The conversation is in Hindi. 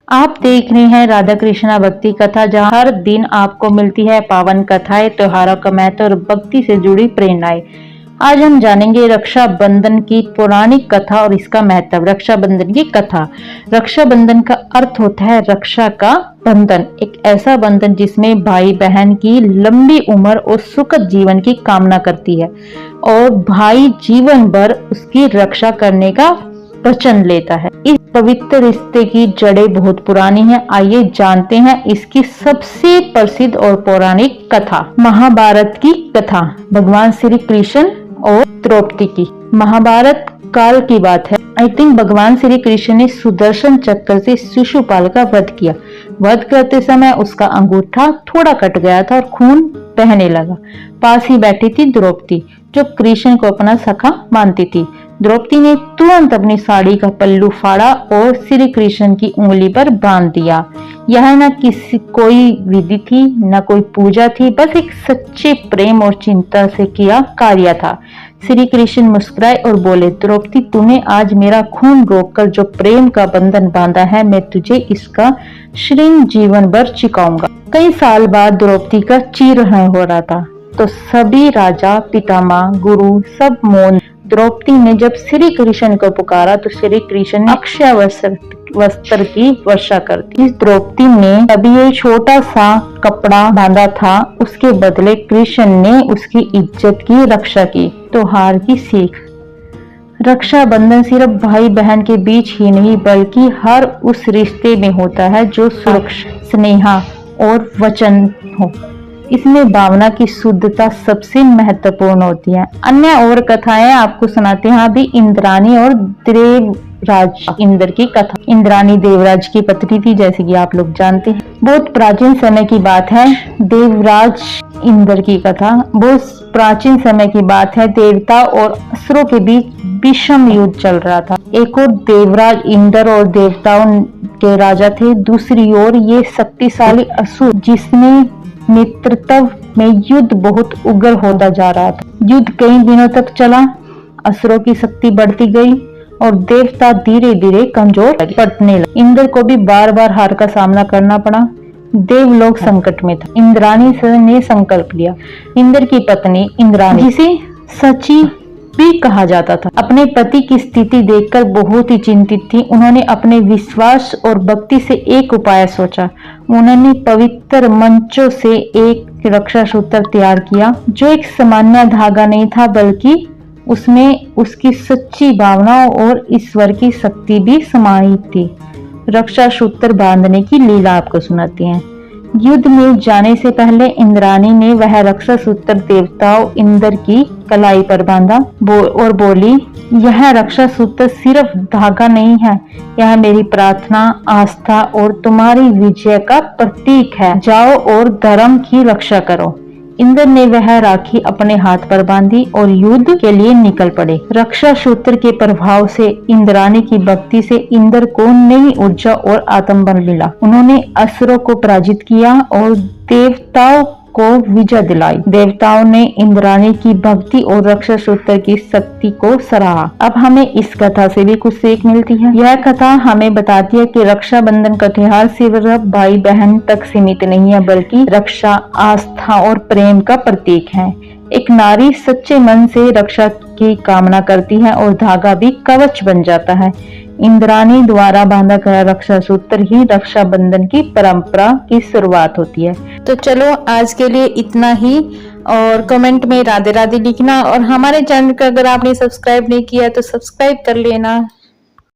आप देख रहे हैं राधा कृष्णा भक्ति कथा, जहां हर दिन आपको मिलती है पावन कथाएं, त्योहारों का महत्व और भक्ति से जुड़ी प्रेरणाएं। आज हम जानेंगे रक्षाबंधन की पौराणिक कथा और इसका महत्व। रक्षाबंधन की कथा। रक्षाबंधन का अर्थ होता है रक्षा का बंधन, एक ऐसा बंधन जिसमें भाई बहन की लंबी उम्र और सुखद जीवन की कामना करती है और भाई जीवन भर उसकी रक्षा करने का वचन लेता है। इस पवित्र रिश्ते की जड़ें बहुत पुरानी हैं। आइए जानते हैं इसकी सबसे प्रसिद्ध और पौराणिक कथा। महाभारत की कथा। भगवान श्री कृष्ण और द्रौपदी की। महाभारत काल की बात है। आई थिंक भगवान श्री कृष्ण ने सुदर्शन चक्र से शिशुपाल का वध किया। वध करते समय उसका अंगूठा थोड़ा कट गया था और खून बहने लगा। पास ही बैठी थी द्रौपदी, जो कृष्ण को अपना सखा मानती थी। द्रौपदी ने तुरंत अपनी साड़ी का पल्लू फाड़ा और श्री कृष्ण की उंगली पर बांध दिया। यह न किसी कोई विधि थी, न कोई पूजा थी, बस एक सच्चे प्रेम और चिंता से किया कार्य था। श्री कृष्ण मुस्कुराए और बोले, द्रौपदी, तूने आज मेरा खून रोककर जो प्रेम का बंधन बांधा है, मैं तुझे इसका ऋण जीवन भर चुकाऊंगा। कई साल बाद द्रौपदी का चीरहरण हो रहा था, तो सभी राजा, पितामह, गुरु सब मौन। द्रौपदी ने जब श्री कृष्ण को पुकारा तो श्री कृष्ण ने अक्षय वस्त्र की वर्षा कर दी। इस द्रौपदी ने अभी ये छोटा सा कपड़ा बांधा था, उसके बदले कृष्ण ने उसकी इज्जत की रक्षा की। त्योहार की सीख। रक्षाबंधन सिर्फ भाई बहन के बीच ही नहीं, बल्कि हर उस रिश्ते में होता है जो सुरक्षा, स्नेह और वचन हो। इसमें भावना की शुद्धता सबसे महत्वपूर्ण होती है। अन्य और कथाएं आपको सुनाते हैं। अभी इंद्राणी और देवराज। इंद्र की कथा। इंद्राणी देवराज की पत्नी थी, जैसे कि आप लोग जानते हैं। बहुत प्राचीन समय की बात है। देवराज इंद्र की कथा बहुत प्राचीन समय की बात है। देवता और असुरों के बीच भीषण युद्ध चल रहा था। एक और देवराज इंद्र और देवताओं के राजा थे, दूसरी ओर ये शक्तिशाली असुर, जिसमें नेतृत्व में युद्ध बहुत उग्र होता जा रहा था। युद्ध कई दिनों तक चला। असुरों की शक्ति बढ़ती गई और देवता धीरे धीरे कमजोर पड़ने लगे। इंद्र को भी बार बार हार का सामना करना पड़ा। देवलोक संकट में था। इंद्राणी ने संकल्प लिया। इंद्र की पत्नी इंद्राणी, जिसे सची भी कहा जाता था, अपने पति की स्थिति देखकर बहुत ही चिंतित थी। उन्होंने अपने विश्वास और भक्ति से एक उपाय सोचा। उन्होंने पवित्र मंचों से एक रक्षा सूत्र तैयार किया, जो एक सामान्य धागा नहीं था, बल्कि उसमें उसकी सच्ची भावनाओं और ईश्वर की शक्ति भी समाहित थी। रक्षा सूत्र बांधने की लीला आपको सुनाती हैं। युद्ध में जाने से पहले इंद्राणी ने वह रक्षा सूत्र देवताओं इंद्र की कलाई पर बांधा और बोली, यह रक्षा सूत्र सिर्फ धागा नहीं है, यह मेरी प्रार्थना, आस्था और तुम्हारी विजय का प्रतीक है। जाओ और धर्म की रक्षा करो। इंद्र ने वह राखी अपने हाथ पर बांधी और युद्ध के लिए निकल पड़े। रक्षा सूत्र के प्रभाव से, इंद्राणी की भक्ति से इंद्र को नई ऊर्जा और आत्मबल मिला। उन्होंने असुरों को पराजित किया और देवताओं को विजय दिलाई। देवताओं ने इंद्राणी की भक्ति और रक्षा सूत्र की शक्ति को सराहा। अब हमें इस कथा से भी कुछ सीख मिलती है। यह कथा हमें बताती है कि रक्षाबंधन का त्योहार सिर्फ भाई बहन तक सीमित नहीं है, बल्कि रक्षा, आस्था और प्रेम का प्रतीक है। एक नारी सच्चे मन से रक्षा की कामना करती है और धागा भी कवच बन जाता है। इंद्राणी द्वारा बांधा गया रक्षा सूत्र ही रक्षाबंधन की परंपरा की शुरुआत होती है। तो चलो आज के लिए इतना ही, और कमेंट में राधे राधे लिखना, और हमारे चैनल को अगर आपने सब्सक्राइब नहीं किया तो सब्सक्राइब कर लेना।